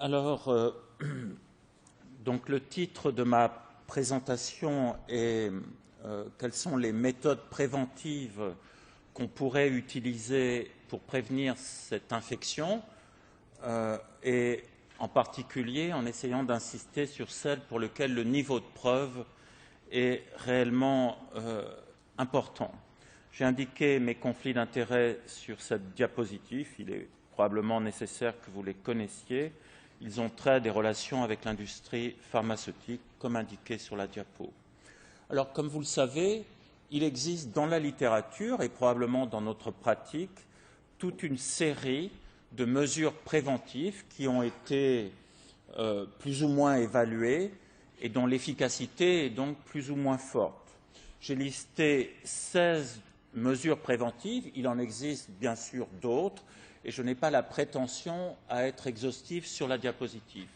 Alors, donc le titre de ma présentation est quelles sont les méthodes préventives qu'on pourrait utiliser pour prévenir cette infection et en particulier en essayant d'insister sur celles pour lesquelles le niveau de preuve est réellement important. J'ai indiqué mes conflits d'intérêts sur cette diapositive. Il est probablement nécessaire que vous les connaissiez. Ils ont trait à des relations avec l'industrie pharmaceutique, comme indiqué sur la diapo. Alors, comme vous le savez, il existe dans la littérature et probablement dans notre pratique toute une série de mesures préventives qui ont été plus ou moins évaluées et dont l'efficacité est donc plus ou moins forte. J'ai listé 16 mesures préventives, il en existe bien sûr d'autres, et je n'ai pas la prétention à être exhaustif sur la diapositive.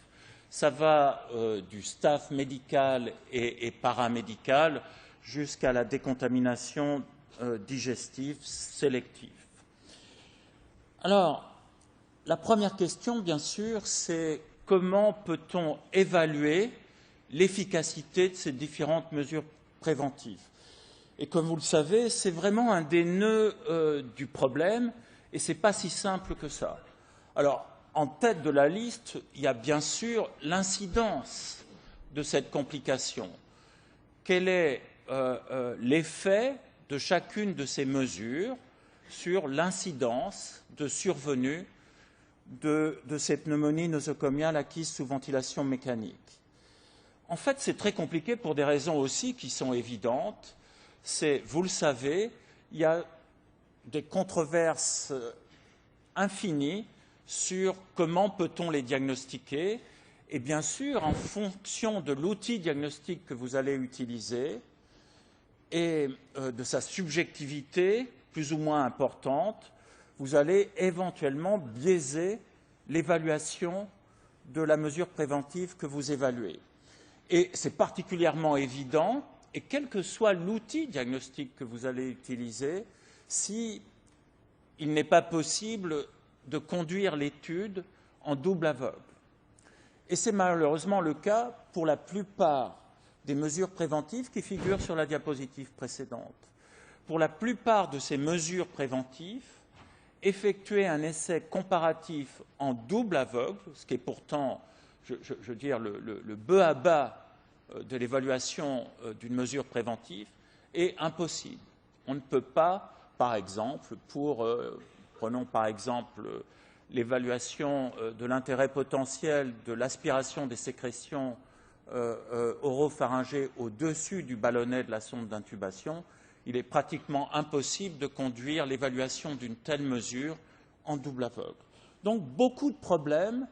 Ça va du staff médical et paramédical jusqu'à la décontamination digestive sélective. Alors, la première question, bien sûr, c'est comment peut-on évaluer l'efficacité de ces différentes mesures préventives? Et comme vous le savez, c'est vraiment un des nœuds du problème, et ce n'est pas si simple que ça. Alors, en tête de la liste, il y a bien sûr l'incidence de cette complication. Quel est l'effet de chacune de ces mesures sur l'incidence de survenue de ces pneumonies nosocomiales acquises sous ventilation mécanique? En fait, c'est très compliqué pour des raisons aussi qui sont évidentes. Vous le savez, il y a des controverses infinies sur comment peut-on les diagnostiquer. Et bien sûr, en fonction de l'outil diagnostique que vous allez utiliser et de sa subjectivité plus ou moins importante, vous allez éventuellement biaiser l'évaluation de la mesure préventive que vous évaluez. Et c'est particulièrement évident, et quel que soit l'outil diagnostique que vous allez utiliser, s'il n'est pas possible de conduire l'étude en double aveugle. Et c'est malheureusement le cas pour la plupart des mesures préventives qui figurent sur la diapositive précédente. Pour la plupart de ces mesures préventives, effectuer un essai comparatif en double aveugle, ce qui est pourtant, je veux dire, le bas à bas de l'évaluation d'une mesure préventive, est impossible. On ne peut pas, par exemple, prenons par exemple l'évaluation de l'intérêt potentiel de l'aspiration des sécrétions oropharyngées au-dessus du ballonnet de la sonde d'intubation, il est pratiquement impossible de conduire l'évaluation d'une telle mesure en double aveugle. Donc, beaucoup de problèmes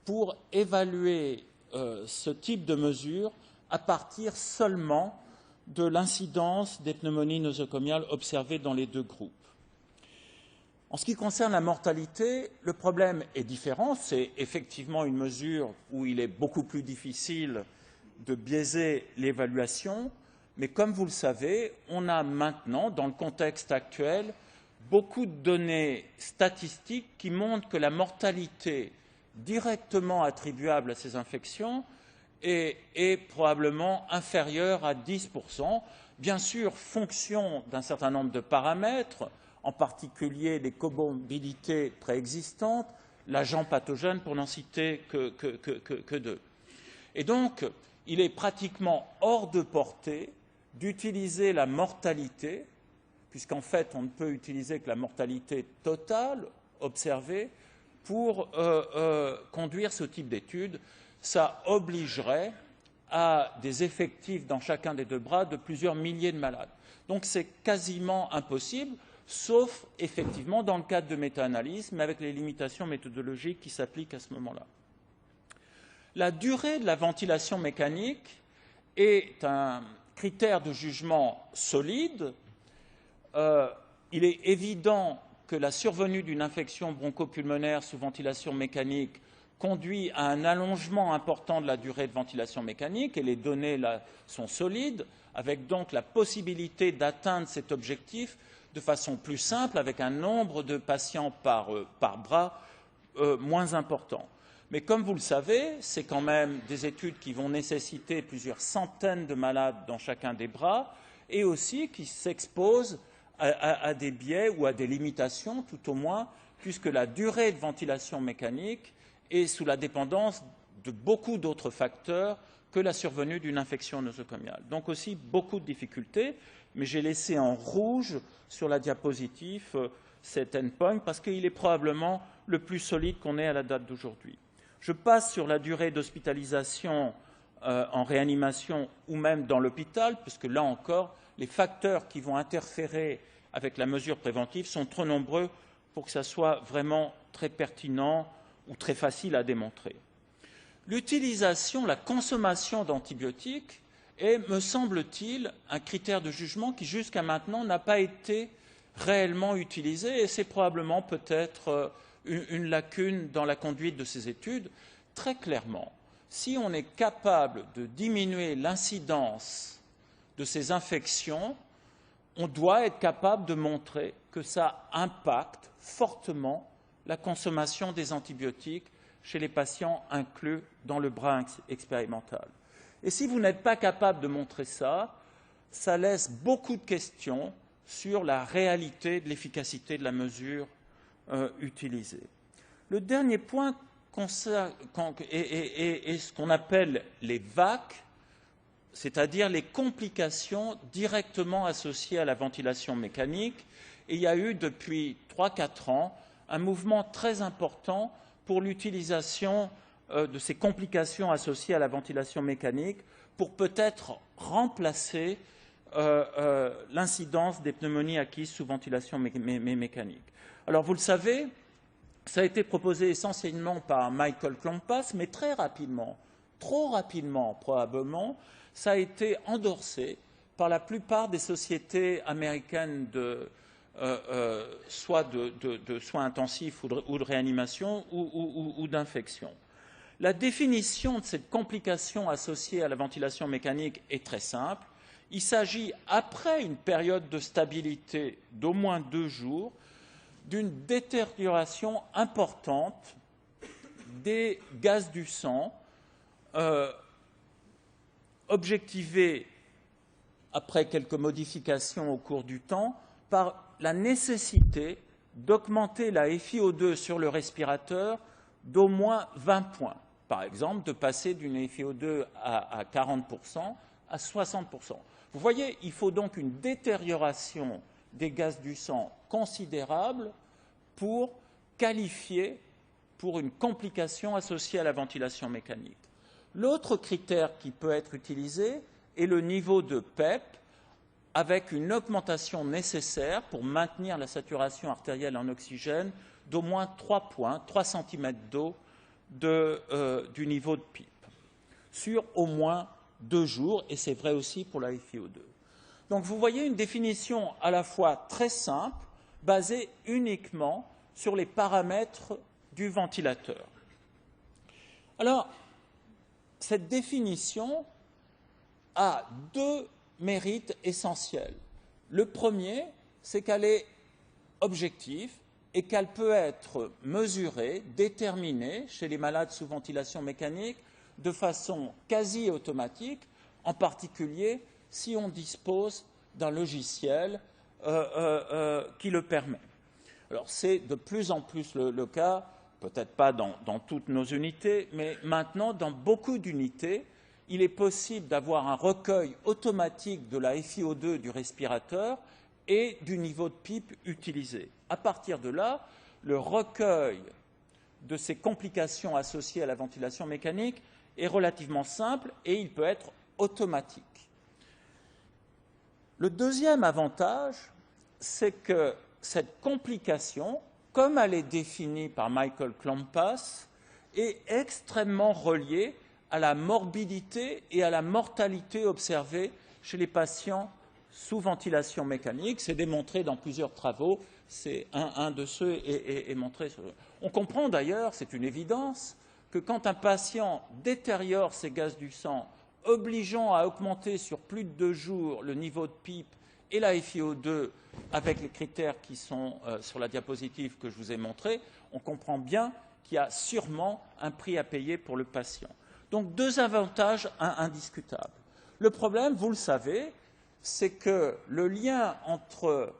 pour évaluer ce type de mesure à partir seulement de l'incidence des pneumonies nosocomiales observées dans les deux groupes. En ce qui concerne la mortalité, le problème est différent. C'est effectivement une mesure où il est beaucoup plus difficile de biaiser l'évaluation, mais comme vous le savez, on a maintenant, dans le contexte actuel, beaucoup de données statistiques qui montrent que la mortalité directement attribuable à ces infections est probablement inférieure à 10%, bien sûr, fonction d'un certain nombre de paramètres, en particulier les comorbidités préexistantes, l'agent pathogène, pour n'en citer que deux. Et donc, il est pratiquement hors de portée d'utiliser la mortalité, puisqu'en fait, on ne peut utiliser que la mortalité totale observée pour conduire ce type d'études. Ça obligerait à des effectifs dans chacun des deux bras de plusieurs milliers de malades. Donc c'est quasiment impossible, sauf effectivement dans le cadre de méta-analyse, mais avec les limitations méthodologiques qui s'appliquent à ce moment-là. La durée de la ventilation mécanique est un critère de jugement solide. Il est évident que la survenue d'une infection bronchopulmonaire sous ventilation mécanique conduit à un allongement important de la durée de ventilation mécanique, et les données là sont solides, avec donc la possibilité d'atteindre cet objectif de façon plus simple, avec un nombre de patients par bras moins important. Mais comme vous le savez, c'est quand même des études qui vont nécessiter plusieurs centaines de malades dans chacun des bras et aussi qui s'exposent à des biais ou à des limitations, tout au moins, puisque la durée de ventilation mécanique est sous la dépendance de beaucoup d'autres facteurs que la survenue d'une infection nosocomiale. Donc aussi beaucoup de difficultés, mais j'ai laissé en rouge sur la diapositive cet endpoint parce qu'il est probablement le plus solide qu'on ait à la date d'aujourd'hui. Je passe sur la durée d'hospitalisation en réanimation ou même dans l'hôpital, puisque là encore, les facteurs qui vont interférer avec la mesure préventive sont trop nombreux pour que ça soit vraiment très pertinent ou très facile à démontrer. L'utilisation, la consommation d'antibiotiques est, me semble-t-il, un critère de jugement qui jusqu'à maintenant n'a pas été réellement utilisé et c'est probablement peut-être une lacune dans la conduite de ces études. Très clairement, si on est capable de diminuer l'incidence de ces infections, on doit être capable de montrer que ça impacte fortement la consommation des antibiotiques chez les patients inclus dans le bras expérimental. Et si vous n'êtes pas capable de montrer ça, ça laisse beaucoup de questions sur la réalité de l'efficacité de la mesure utilisée. Le dernier point est ce qu'on appelle les VAC, c'est-à-dire les complications directement associées à la ventilation mécanique. Et il y a eu depuis 3-4 ans un mouvement très important pour l'utilisation de ces complications associées à la ventilation mécanique pour peut-être remplacer l'incidence des pneumonies acquises sous ventilation mécanique. Alors vous le savez, ça a été proposé essentiellement par Michael Klompas, mais très rapidement, trop rapidement probablement, ça a été endorsé par la plupart des sociétés américaines soit de soins intensifs ou de réanimation ou d'infection. La définition de cette complication associée à la ventilation mécanique est très simple. Il s'agit, après une période de stabilité d'au moins 2 jours, d'une détérioration importante des gaz du sang, objectivée après quelques modifications au cours du temps par la nécessité d'augmenter la FiO2 sur le respirateur d'au moins 20 points. Par exemple, de passer d'une FiO2 à 40% à 60%. Vous voyez, il faut donc une détérioration des gaz du sang considérable pour qualifier pour une complication associée à la ventilation mécanique. L'autre critère qui peut être utilisé est le niveau de PEP avec une augmentation nécessaire pour maintenir la saturation artérielle en oxygène d'au moins 3 points, 3 cm d'eau du niveau de PIP sur au moins 2 jours, et c'est vrai aussi pour la FiO2. Donc vous voyez une définition à la fois très simple, basée uniquement sur les paramètres du ventilateur. Alors, cette définition a 2 mérites essentiels. Le premier, c'est qu'elle est objective et qu'elle peut être mesurée, déterminée chez les malades sous ventilation mécanique de façon quasi automatique, en particulier si on dispose d'un logiciel qui le permet. Alors c'est de plus en plus le cas, peut-être pas dans toutes nos unités, mais maintenant dans beaucoup d'unités, il est possible d'avoir un recueil automatique de la FiO2 du respirateur et du niveau de PIP utilisé. À partir de là, le recueil de ces complications associées à la ventilation mécanique est relativement simple et il peut être automatique. Le deuxième avantage, c'est que cette complication, comme elle est définie par Michael Klompas, est extrêmement reliée à la morbidité et à la mortalité observées chez les patients sous ventilation mécanique. C'est démontré dans plusieurs travaux. C'est un de ceux est montré. On comprend d'ailleurs, c'est une évidence, que quand un patient détériore ses gaz du sang, obligeant à augmenter sur plus de 2 jours le niveau de PIP et la FiO2 avec les critères qui sont sur la diapositive que je vous ai montrée, on comprend bien qui a sûrement un prix à payer pour le patient. Donc deux avantages indiscutables. Le problème, vous le savez, c'est que le lien entre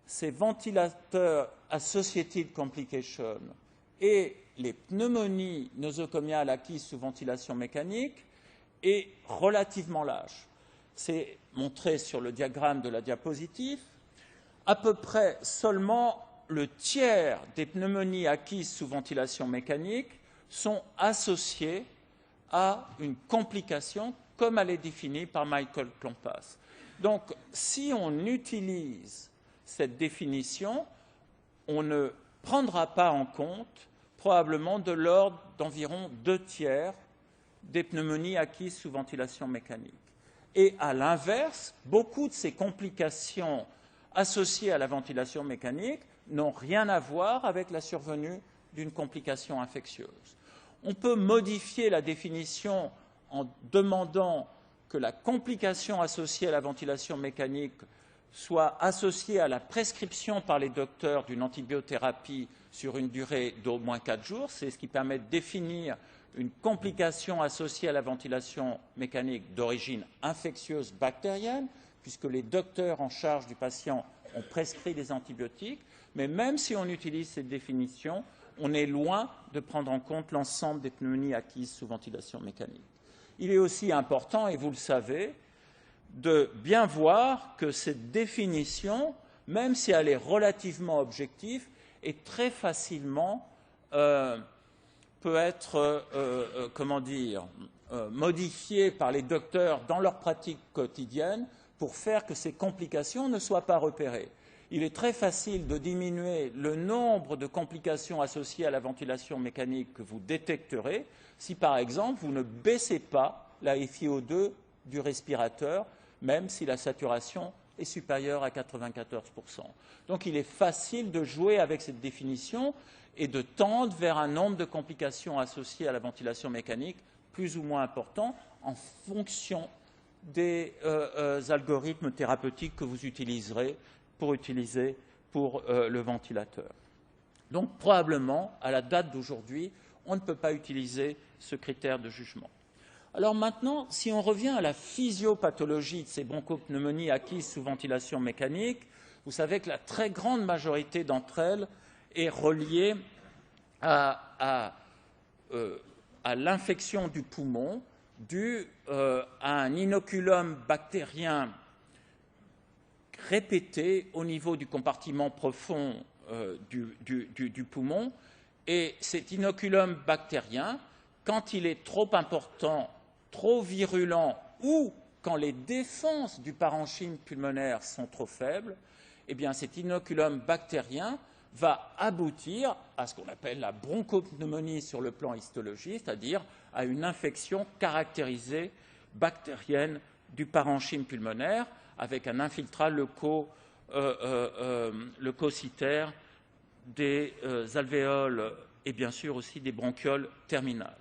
ces ventilateurs associated complications et les pneumonies nosocomiales acquises sous ventilation mécanique est relativement large. C'est montré sur le diagramme de la diapositive. À peu près seulement le tiers des pneumonies acquises sous ventilation mécanique sont associées à une complication comme elle est définie par Michael Klompas. Donc, si on utilise cette définition, on ne prendra pas en compte probablement de l'ordre d'environ 2 tiers des pneumonies acquises sous ventilation mécanique. Et à l'inverse, beaucoup de ces complications associées à la ventilation mécanique n'ont rien à voir avec la survenue d'une complication infectieuse. On peut modifier la définition en demandant que la complication associée à la ventilation mécanique soit associée à la prescription par les docteurs d'une antibiothérapie sur une durée d'au moins 4 jours. C'est ce qui permet de définir une complication associée à la ventilation mécanique d'origine infectieuse bactérienne, puisque les docteurs en charge du patient ont prescrit des antibiotiques. Mais même si on utilise cette définition, on est loin de prendre en compte l'ensemble des pneumonies acquises sous ventilation mécanique. Il est aussi important, et vous le savez, de bien voir que cette définition, même si elle est relativement objective, est très facilement peut être modifiée par les docteurs dans leur pratique quotidienne pour faire que ces complications ne soient pas repérées. Il est très facile de diminuer le nombre de complications associées à la ventilation mécanique que vous détecterez si, par exemple, vous ne baissez pas la FiO2 du respirateur, même si la saturation est supérieure à 94%. Donc il est facile de jouer avec cette définition et de tendre vers un nombre de complications associées à la ventilation mécanique plus ou moins important en fonction des algorithmes thérapeutiques que vous utiliserez pour le ventilateur. Donc probablement, à la date d'aujourd'hui, on ne peut pas utiliser ce critère de jugement. Alors maintenant, si on revient à la physiopathologie de ces bronchopneumonies acquises sous ventilation mécanique, vous savez que la très grande majorité d'entre elles est reliée à l'infection du poumon due à un inoculum bactérien répété au niveau du compartiment profond du poumon. Et cet inoculum bactérien, quand il est trop important, trop virulent ou quand les défenses du parenchyme pulmonaire sont trop faibles, eh bien cet inoculum bactérien va aboutir à ce qu'on appelle la bronchopneumonie sur le plan histologique, c'est-à-dire à une infection caractérisée bactérienne du parenchyme pulmonaire avec un infiltrat leucocytaire des alvéoles et bien sûr aussi des bronchioles terminales.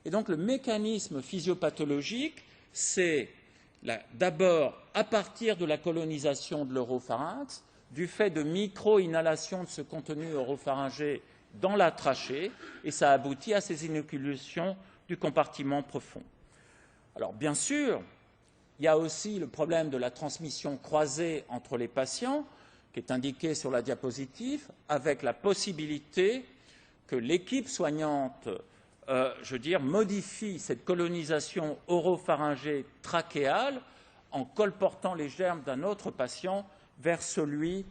Et donc le mécanisme physiopathologique, c'est d'abord à partir de la colonisation de l'oropharynx, du fait de micro-inhalation de ce contenu oropharyngé dans la trachée, et ça aboutit à ces inoculations du compartiment profond. Alors bien sûr, il y a aussi le problème de la transmission croisée entre les patients, qui est indiqué sur la diapositive, avec la possibilité que l'équipe soignante modifie cette colonisation oropharyngée trachéale en colportant les germes d'un autre patient vers celui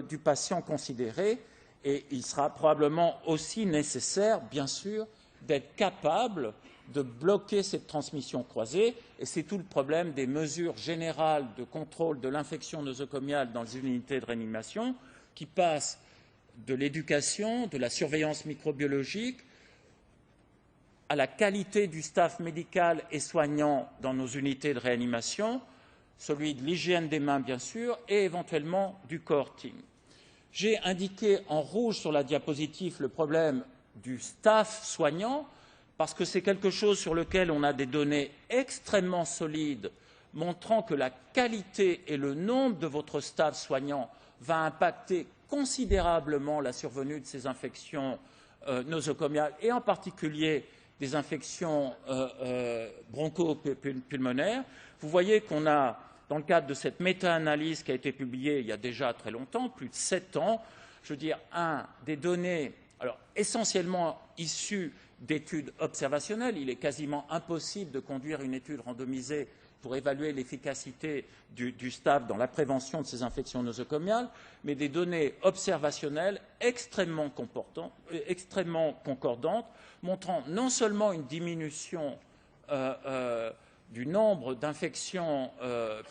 du patient considéré. Et il sera probablement aussi nécessaire, bien sûr, d'être capable de bloquer cette transmission croisée. Et c'est tout le problème des mesures générales de contrôle de l'infection nosocomiale dans les unités de réanimation, qui passent de l'éducation, de la surveillance microbiologique, à la qualité du staff médical et soignant dans nos unités de réanimation, celui de l'hygiène des mains, bien sûr, et éventuellement du cohorting. J'ai indiqué en rouge sur la diapositive le problème du staff soignant, parce que c'est quelque chose sur lequel on a des données extrêmement solides montrant que la qualité et le nombre de votre staff soignant va impacter considérablement la survenue de ces infections nosocomiales et en particulier des infections bronchopulmonaires, vous voyez qu'on a, dans le cadre de cette méta-analyse qui a été publiée il y a déjà très longtemps, plus de 7 ans, je veux dire, des données alors, essentiellement issues d'études observationnelles. Il est quasiment impossible de conduire une étude randomisée pour évaluer l'efficacité du STAF dans la prévention de ces infections nosocomiales, mais des données observationnelles extrêmement concordantes, montrant non seulement une diminution du nombre d'infections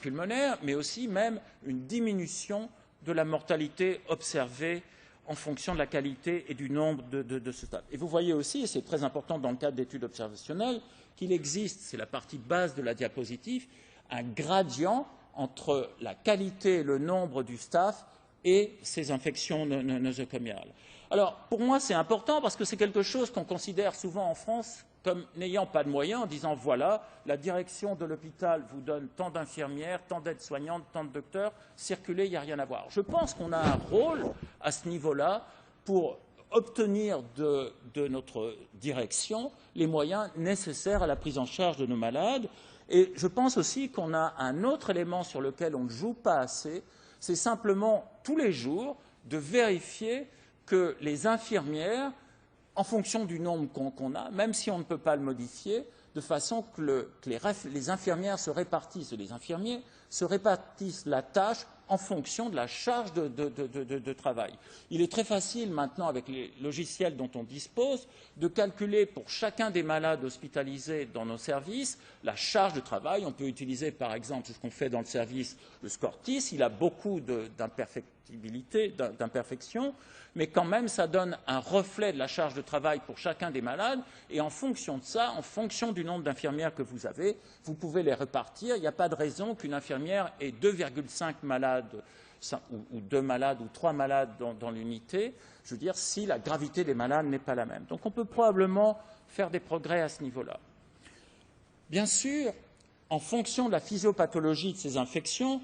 pulmonaires, mais aussi même une diminution de la mortalité observée en fonction de la qualité et du nombre de ce STAF. Et vous voyez aussi, et c'est très important dans le cadre d'études observationnelles, qu'il existe, c'est la partie basse de la diapositive, un gradient entre la qualité et le nombre du STAF et ces infections nosocomiales. Alors, pour moi, c'est important parce que c'est quelque chose qu'on considère souvent en France comme n'ayant pas de moyens, en disant voilà, la direction de l'hôpital vous donne tant d'infirmières, tant d'aides-soignantes, tant de docteurs, circulez, il n'y a rien à voir. Je pense qu'on a un rôle à ce niveau-là pour obtenir de notre direction les moyens nécessaires à la prise en charge de nos malades. Et je pense aussi qu'on a un autre élément sur lequel on ne joue pas assez, c'est simplement tous les jours de vérifier que les infirmières, en fonction du nombre qu'on a, même si on ne peut pas le modifier, de façon que les infirmières se répartissent, les infirmiers se répartissent la tâche en fonction de la charge de travail. Il est très facile maintenant, avec les logiciels dont on dispose, de calculer pour chacun des malades hospitalisés dans nos services la charge de travail. On peut utiliser, par exemple, c'est ce qu'on fait dans le service, le SCORTIS. Il a beaucoup d'imperfections, mais quand même, ça donne un reflet de la charge de travail pour chacun des malades. Et en fonction de ça, en fonction du nombre d'infirmières que vous avez, vous pouvez les répartir. Il n'y a pas de raison qu'une infirmière ait 2,5 malades ou 2 malades ou 3 malades dans l'unité, je veux dire, si la gravité des malades n'est pas la même. Donc on peut probablement faire des progrès à ce niveau-là. Bien sûr, en fonction de la physiopathologie de ces infections,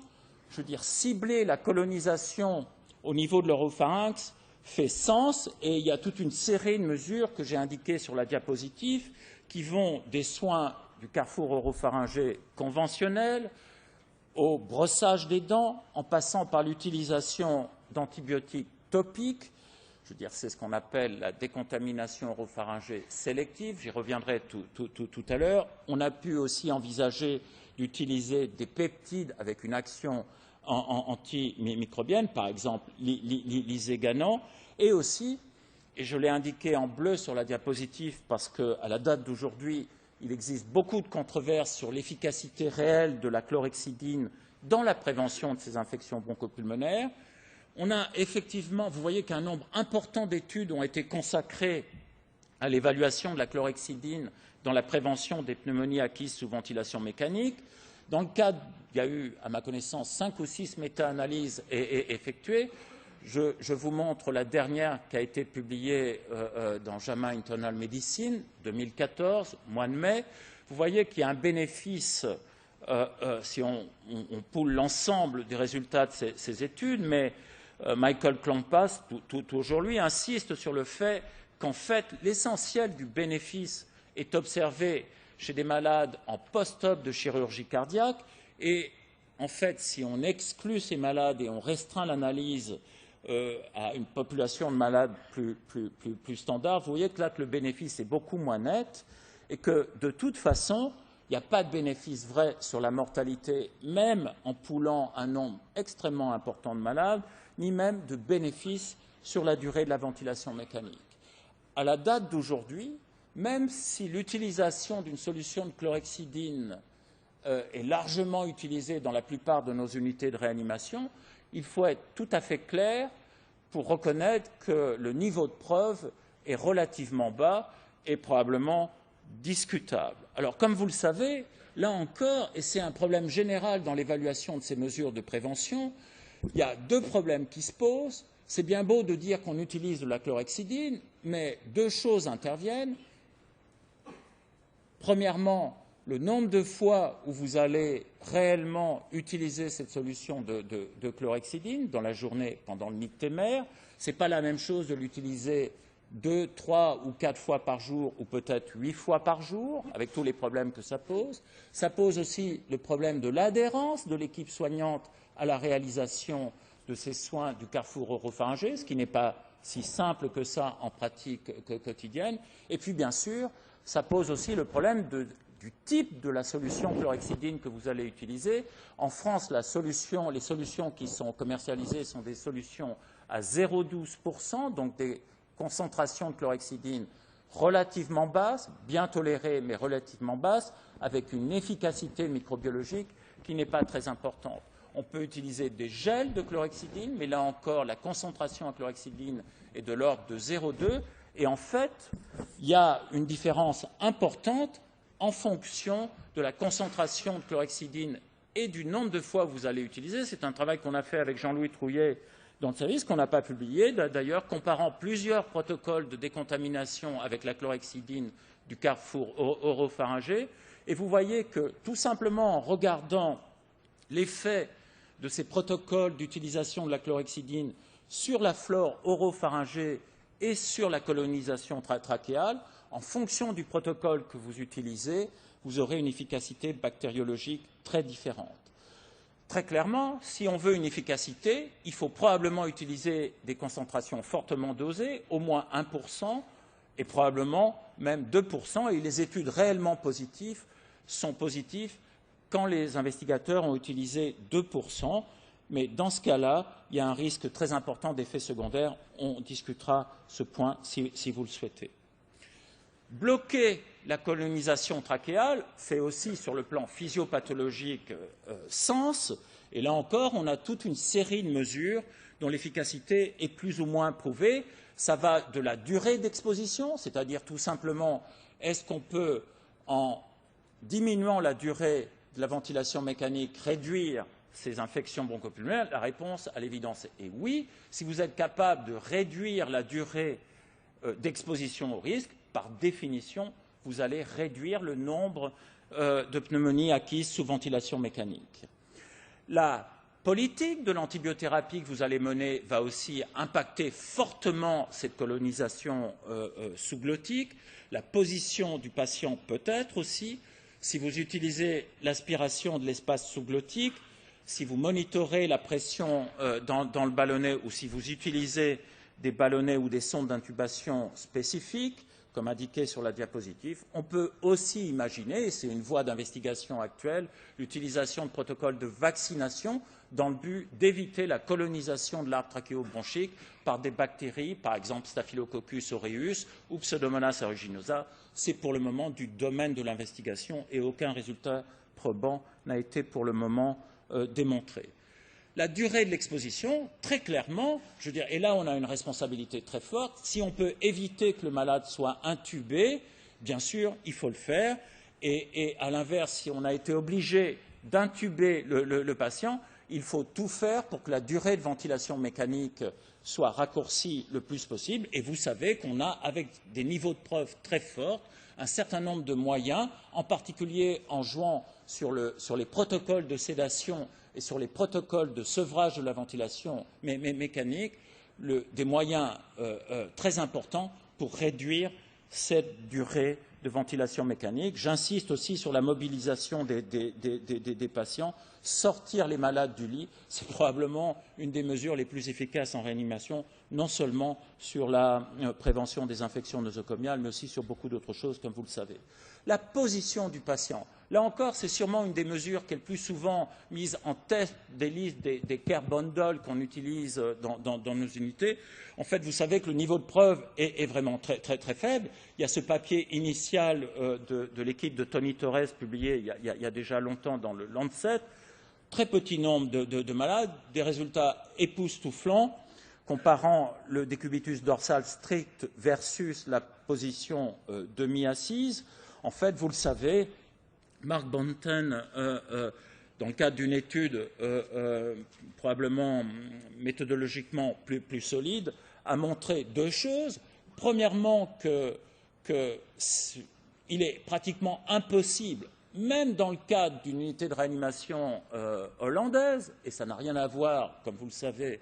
je veux dire, cibler la colonisation au niveau de l'oropharynx fait sens, et il y a toute une série de mesures que j'ai indiquées sur la diapositive qui vont des soins du carrefour oropharyngé conventionnel au brossage des dents, en passant par l'utilisation d'antibiotiques topiques. Je veux dire, c'est ce qu'on appelle la décontamination oropharyngée sélective. J'y reviendrai tout à l'heure. On a pu aussi envisager d'utiliser des peptides avec une action antimicrobienne, par exemple l'iséganan, et aussi, et je l'ai indiqué en bleu sur la diapositive parce qu'à la date d'aujourd'hui, il existe beaucoup de controverses sur l'efficacité réelle de la chlorhexidine dans la prévention de ces infections bronchopulmonaires. On a effectivement, vous voyez qu'un nombre important d'études ont été consacrées à l'évaluation de la chlorhexidine dans la prévention des pneumonies acquises sous ventilation mécanique. Dans le cadre, il y a eu, à ma connaissance, 5 ou 6 méta-analyses effectuées. Je vous montre la dernière qui a été publiée dans JAMA Internal Medicine, 2014, mois de mai. Vous voyez qu'il y a un bénéfice si on poule l'ensemble des résultats de ces études, mais Michael Klompas, tout aujourd'hui, insiste sur le fait qu'en fait, l'essentiel du bénéfice est observé chez des malades en post-op de chirurgie cardiaque. Et en fait, si on exclut ces malades et on restreint l'analyse à une population de malades plus standard, vous voyez que là, que le bénéfice est beaucoup moins net et que, de toute façon, il n'y a pas de bénéfice vrai sur la mortalité, même en poulant un nombre extrêmement important de malades, ni même de bénéfice sur la durée de la ventilation mécanique. À la date d'aujourd'hui, même si l'utilisation d'une solution de chlorhexidine est largement utilisée dans la plupart de nos unités de réanimation, il faut être tout à fait clair pour reconnaître que le niveau de preuve est relativement bas et probablement discutable. Alors, comme vous le savez, là encore, et c'est un problème général dans l'évaluation de ces mesures de prévention, il y a 2 problèmes qui se posent. C'est bien beau de dire qu'on utilise de la chlorhexidine, mais 2 choses interviennent. Premièrement, le nombre de fois où vous allez réellement utiliser cette solution de chlorhexidine dans la journée pendant le nictémère, ce n'est pas la même chose de l'utiliser 2, 3 ou 4 fois par jour, ou peut-être 8 fois par jour, avec tous les problèmes que ça pose. Ça pose aussi le problème de l'adhérence de l'équipe soignante à la réalisation de ces soins du carrefour oropharyngé, ce qui n'est pas si simple que ça en pratique quotidienne. Et puis, bien sûr, ça pose aussi le problème du type de la solution chlorhexidine que vous allez utiliser. En France, les solutions qui sont commercialisées sont des solutions à 0,12%, donc des concentrations de chlorhexidine relativement basses, bien tolérées mais relativement basses, avec une efficacité microbiologique qui n'est pas très importante. On peut utiliser des gels de chlorhexidine, mais là encore, la concentration en chlorhexidine est de l'ordre de 0,2. Et en fait, il y a une différence importante en fonction de la concentration de chlorhexidine et du nombre de fois que vous allez utiliser. C'est un travail qu'on a fait avec Jean-Louis Trouillet dans le service, qu'on n'a pas publié d'ailleurs, comparant plusieurs protocoles de décontamination avec la chlorhexidine du carrefour oropharyngé. Et vous voyez que, tout simplement en regardant l'effet de ces protocoles d'utilisation de la chlorhexidine sur la flore oropharyngée et sur la colonisation trachéale, en fonction du protocole que vous utilisez, vous aurez une efficacité bactériologique très différente. Très clairement, si on veut une efficacité, il faut probablement utiliser des concentrations fortement dosées, au moins 1%, et probablement même 2%, et les études réellement positives sont positives quand les investigateurs ont utilisé 2%, mais dans ce cas-là, il y a un risque très important d'effets secondaires. On discutera ce point si vous le souhaitez. Bloquer la colonisation trachéale fait aussi, sur le plan physiopathologique, sens. Et là encore, on a toute une série de mesures dont l'efficacité est plus ou moins prouvée. Ça va de la durée d'exposition, c'est-à-dire tout simplement, est-ce qu'on peut, en diminuant la durée de la ventilation mécanique, réduire ces infections bronchopulmonaires? La réponse, à l'évidence, est oui. Si vous êtes capable de réduire la durée d'exposition au risque, par définition, vous allez réduire le nombre de pneumonies acquises sous ventilation mécanique. La politique de l'antibiothérapie que vous allez mener va aussi impacter fortement cette colonisation sous-glottique. La position du patient peut-être aussi. Si vous utilisez l'aspiration de l'espace sous-glottique, si vous monitorez la pression dans le ballonnet ou si vous utilisez des ballonnets ou des sondes d'intubation spécifiques, comme indiqué sur la diapositive, on peut aussi imaginer, et c'est une voie d'investigation actuelle, l'utilisation de protocoles de vaccination dans le but d'éviter la colonisation de l'arbre trachéobronchique par des bactéries, par exemple Staphylococcus aureus ou Pseudomonas aeruginosa. C'est pour le moment du domaine de l'investigation et aucun résultat probant n'a été pour le moment démontré. La durée de l'exposition, très clairement, je veux dire, et là on a une responsabilité très forte, si on peut éviter que le malade soit intubé, bien sûr, il faut le faire, et à l'inverse, si on a été obligé d'intuber le patient, il faut tout faire pour que la durée de ventilation mécanique soit raccourcie le plus possible, et vous savez qu'on a, avec des niveaux de preuve très forts, un certain nombre de moyens, en particulier en jouant sur les protocoles de sédation et sur les protocoles de sevrage de la ventilation mécanique, des moyens très importants pour réduire cette durée de ventilation mécanique. J'insiste aussi sur la mobilisation des patients. Sortir les malades du lit, c'est probablement une des mesures les plus efficaces en réanimation, non seulement sur la prévention des infections nosocomiales, mais aussi sur beaucoup d'autres choses, comme vous le savez. La position du patient. Là encore, c'est sûrement une des mesures qui est le plus souvent mise en tête des listes des care bundles qu'on utilise dans nos unités. En fait, vous savez que le niveau de preuve est vraiment très faible. Il y a ce papier initial de l'équipe de Tony Torres publié il y a déjà longtemps dans le Lancet. Très petit nombre de malades, des résultats époustouflants comparant le décubitus dorsal strict versus la position demi-assise. En fait, vous le savez, Mark Bonten, dans le cadre d'une étude probablement méthodologiquement plus solide, a montré deux choses. Premièrement, qu'il est pratiquement impossible, même dans le cadre d'une unité de réanimation hollandaise, et ça n'a rien à voir, comme vous le savez,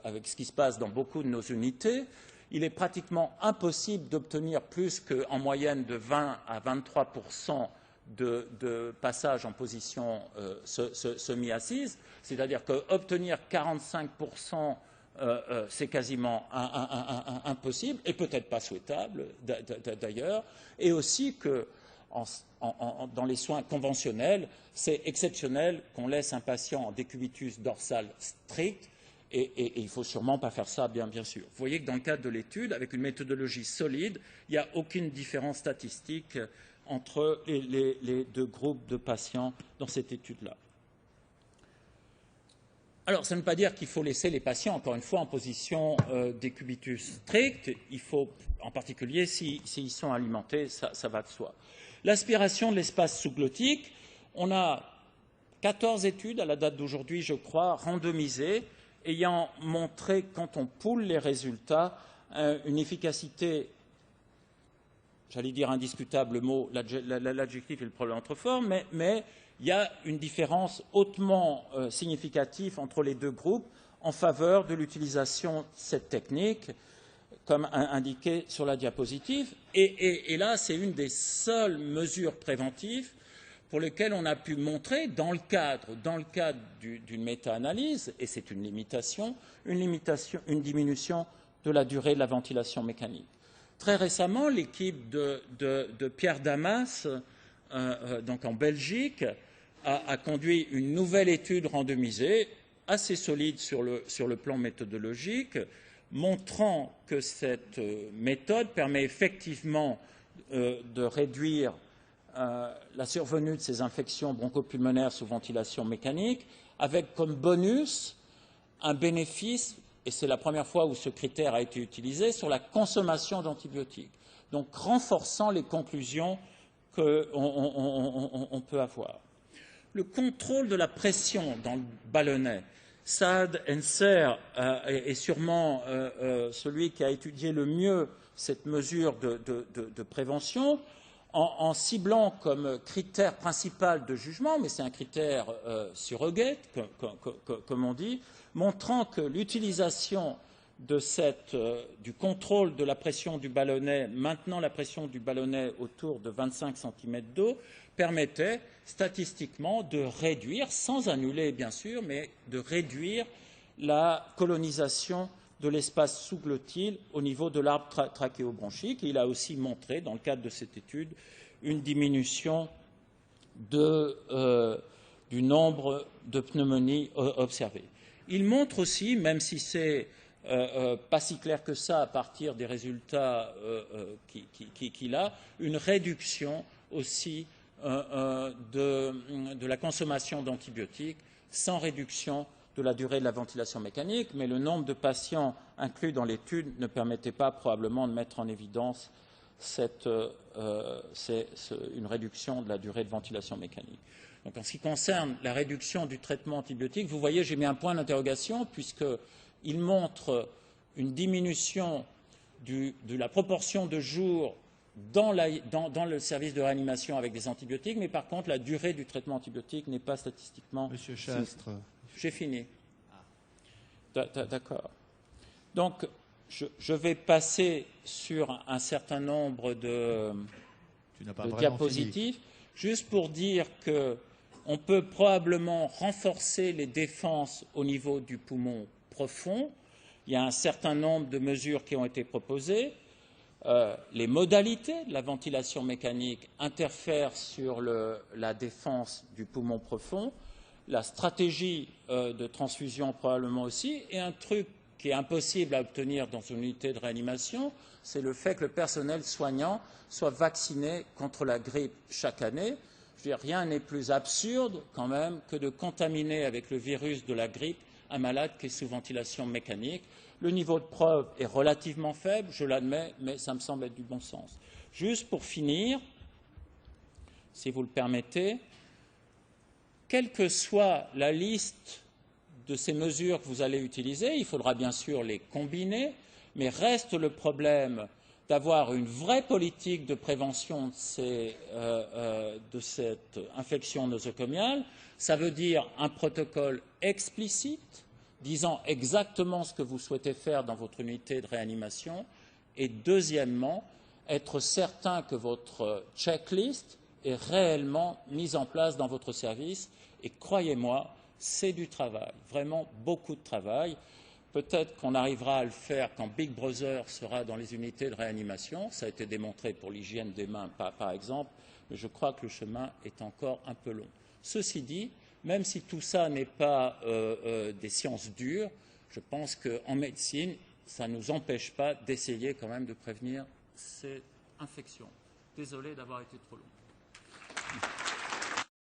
avec ce qui se passe dans beaucoup de nos unités, il est pratiquement impossible d'obtenir plus qu'en moyenne de 20 à 23% de passage en position semi-assise, c'est-à-dire qu'obtenir 45%, c'est quasiment impossible, et peut-être pas souhaitable d'ailleurs, et aussi que dans les soins conventionnels, c'est exceptionnel qu'on laisse un patient en décubitus dorsal strict, et il ne faut sûrement pas faire ça, bien sûr. Vous voyez que dans le cadre de l'étude, avec une méthodologie solide, il n'y a aucune différence statistique entre les deux groupes de patients dans cette étude-là. Alors, ça ne veut pas dire qu'il faut laisser les patients, encore une fois, en position décubitus strict. Il faut, en particulier, s'ils sont alimentés, ça va de soi. L'aspiration de l'espace sous-glottique, on a 14 études à la date d'aujourd'hui, je crois, randomisées, ayant montré, quand on poule les résultats, une efficacité, j'allais dire indiscutable, le mot, l'adjectif est le problème trop fort, mais il y a une différence hautement significative entre les deux groupes en faveur de l'utilisation de cette technique, comme indiqué sur la diapositive. Et là, c'est une des seules mesures préventives pour lesquelles on a pu montrer, dans le cadre d'une méta-analyse, et c'est une diminution de la durée de la ventilation mécanique. Très récemment, l'équipe de Pierre Damas, donc en Belgique, a conduit une nouvelle étude randomisée, assez solide sur le plan méthodologique, montrant que cette méthode permet effectivement de réduire la survenue de ces infections bronchopulmonaires sous ventilation mécanique, avec comme bonus un bénéfice, et c'est la première fois où ce critère a été utilisé, sur la consommation d'antibiotiques, donc renforçant les conclusions qu'on peut avoir. Le contrôle de la pression dans le ballonnet, Saad Enser est sûrement celui qui a étudié le mieux cette mesure de prévention, en ciblant comme critère principal de jugement, mais c'est un critère surrogate, comme on dit, montrant que l'utilisation du contrôle de la pression du ballonnet, maintenant la pression du ballonnet autour de 25 cm d'eau, permettait statistiquement de réduire, sans annuler bien sûr, mais de réduire la colonisation de l'espace sous-glottile au niveau de l'arbre trachéobronchique. Il a aussi montré, dans le cadre de cette étude, une diminution du nombre de pneumonies observées. Il montre aussi, même si c'est pas si clair que ça à partir des résultats qu'il a, une réduction aussi de la consommation d'antibiotiques sans réduction de la durée de la ventilation mécanique, mais le nombre de patients inclus dans l'étude ne permettait pas probablement de mettre en évidence une réduction de la durée de ventilation mécanique. Donc, en ce qui concerne la réduction du traitement antibiotique, vous voyez, j'ai mis un point d'interrogation puisqu'il montre une diminution de la proportion de jours dans le service de réanimation avec des antibiotiques, mais par contre, la durée du traitement antibiotique n'est pas statistiquement... Monsieur Chastre. J'ai fini. D'accord. Donc, je vais passer sur un certain nombre de diapositives, juste pour dire qu'on peut probablement renforcer les défenses au niveau du poumon profond. Il y a un certain nombre de mesures qui ont été proposées. Les modalités de la ventilation mécanique interfèrent sur la défense du poumon profond. La stratégie de transfusion probablement aussi, et un truc qui est impossible à obtenir dans une unité de réanimation, c'est le fait que le personnel soignant soit vacciné contre la grippe chaque année. Je veux dire, rien n'est plus absurde quand même que de contaminer avec le virus de la grippe un malade qui est sous ventilation mécanique. Le niveau de preuve est relativement faible, je l'admets, mais ça me semble être du bon sens. Juste pour finir, si vous le permettez, quelle que soit la liste de ces mesures que vous allez utiliser, il faudra bien sûr les combiner, mais reste le problème d'avoir une vraie politique de prévention de cette infection nosocomiale. Ça veut dire un protocole explicite, disant exactement ce que vous souhaitez faire dans votre unité de réanimation, Et deuxièmement, être certain que votre checklist est réellement mise en place dans votre service. Et croyez-moi, c'est du travail, vraiment beaucoup de travail. Peut-être qu'on arrivera à le faire quand Big Brother sera dans les unités de réanimation. Ça a été démontré pour l'hygiène des mains, par exemple, mais je crois que le chemin est encore un peu long. Ceci dit, même si tout ça n'est pas des sciences dures, je pense qu'en médecine, ça ne nous empêche pas d'essayer quand même de prévenir cette infection. Désolé d'avoir été trop long.